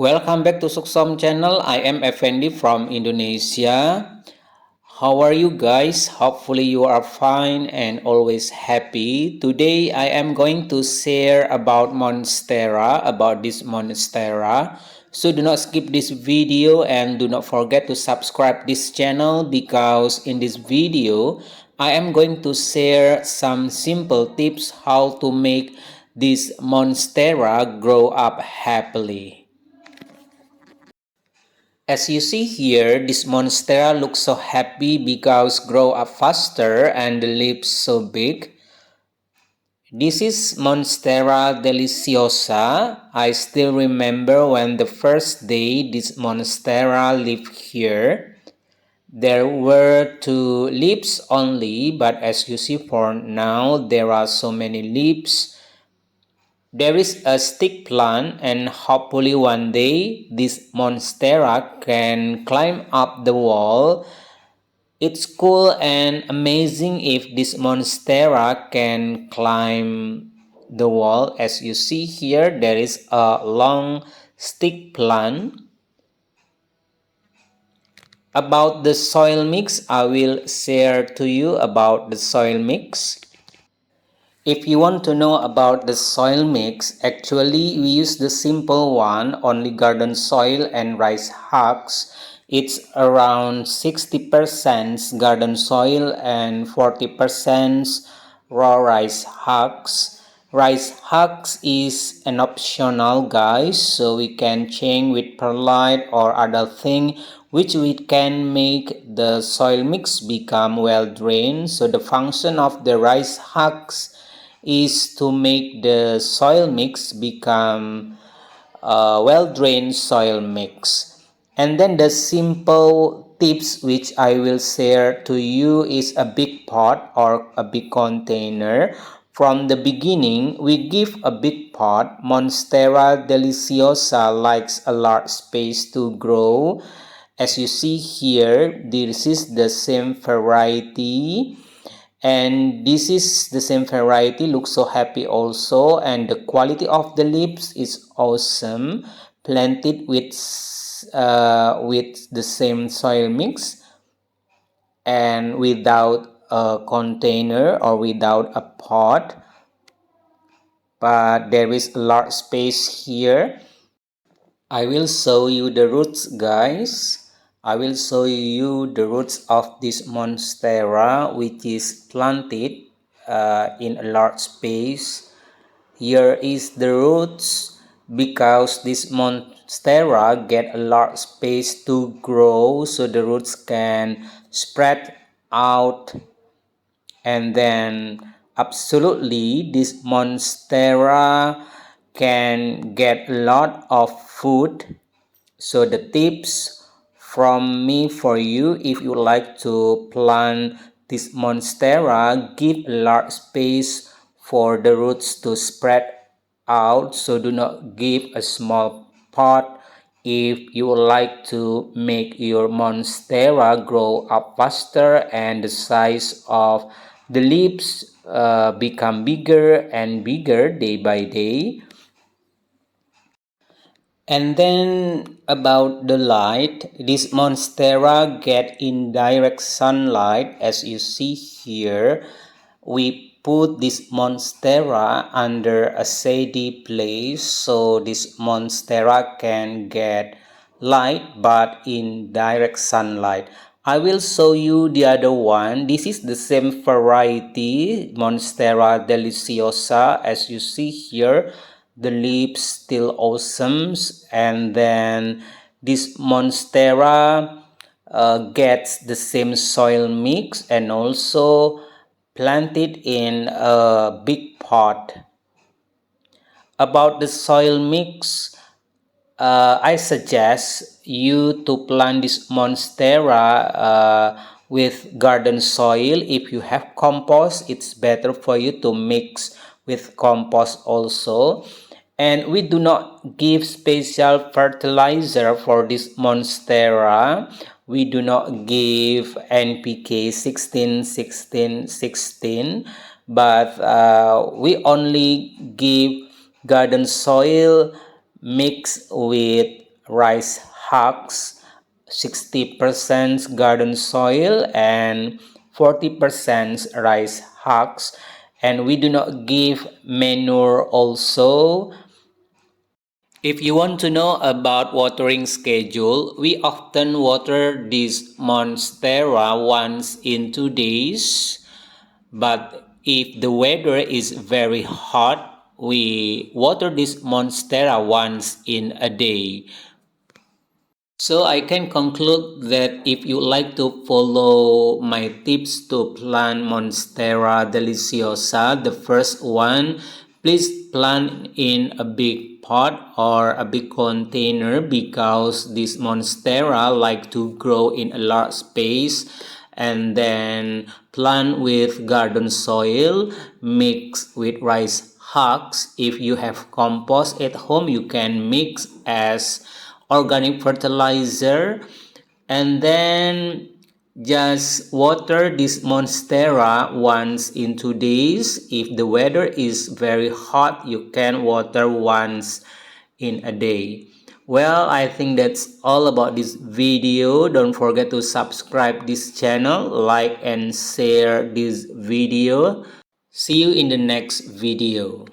Welcome back to Suksom channel. I am Effendi from Indonesia. How are you guys? Hopefully you are fine and always happy. Today I am going to share about this Monstera. So do not skip this video and do not forget to subscribe this channel because in this video I am going to share some simple tips how to make this Monstera grow up happily. As you see here, this monstera looks so happy because grow up faster and the leaves so big. This is Monstera Deliciosa. I still remember when the first day this monstera lived here. There were 2 leaves only, but as you see for now, there are so many leaves. There is a stick plant and hopefully one day this monstera can climb up the wall. It's cool and amazing if this monstera can climb the wall. As you see here, there is a long stick plant. About the soil mix, I will share to you about the soil mix. If you want to know about the soil mix, actually we use the simple one, only garden soil and rice husk. It's around 60% garden soil and 40% raw rice husk. Rice husk is an optional, guys, so we can change with perlite or other thing which we can make the soil mix become well drained. So the function of the rice husk is to make the soil mix become a well-drained soil mix. And then the simple tips which I will share to you is a big pot or a big container. From the beginning, we give a big pot. Monstera Deliciosa likes a large space to grow. As you see here, this is the same variety and this is the same variety, looks so happy also, and the quality of the leaves is awesome. Planted with the same soil mix and without a container or without a pot, but there is a large space here. I will show you the roots, guys. I will show you the roots of this monstera which is planted in a large space. Here is the roots because this monstera get a large space to grow, so the roots can spread out, and then absolutely this monstera can get a lot of food. So the tips from me for you, if you like to plant this monstera, give a large space for the roots to spread out. So do not give a small pot if you would like to make your monstera grow up faster and the size of the leaves become bigger and bigger day by day. And then about the light, this monstera get indirect sunlight. As you see here, we put this monstera under a shady place so this monstera can get light but in direct sunlight. I will show you the other one. This is the same variety, Monstera Deliciosa. As you see here, the leaves still awesome, and then this monstera gets the same soil mix and also planted in a big pot. About the soil mix, I suggest you to plant this monstera with garden soil. If you have compost, it's better for you to mix with compost also. And we do not give special fertilizer for this monstera. We do not give NPK 16 16 16, but we only give garden soil mixed with rice husks, 60% garden soil, and 40% rice husks. And we do not give manure also. If you want to know about watering schedule, we often water this monstera once in 2 days. But if the weather is very hot, we water this monstera once in a day. So I can conclude that if you like to follow my tips to plant Monstera Deliciosa, the first one, please plant in a big pot or a big container because this Monstera like to grow in a large space, and then plant with garden soil mixed with rice husks. If you have compost at home, you can mix as organic fertilizer, and then just water this monstera once in 2 days. If the weather is very hot, you can water once in a day. Well, I think that's all about this video. Don't forget to subscribe this channel, like and share this video. See you in the next video.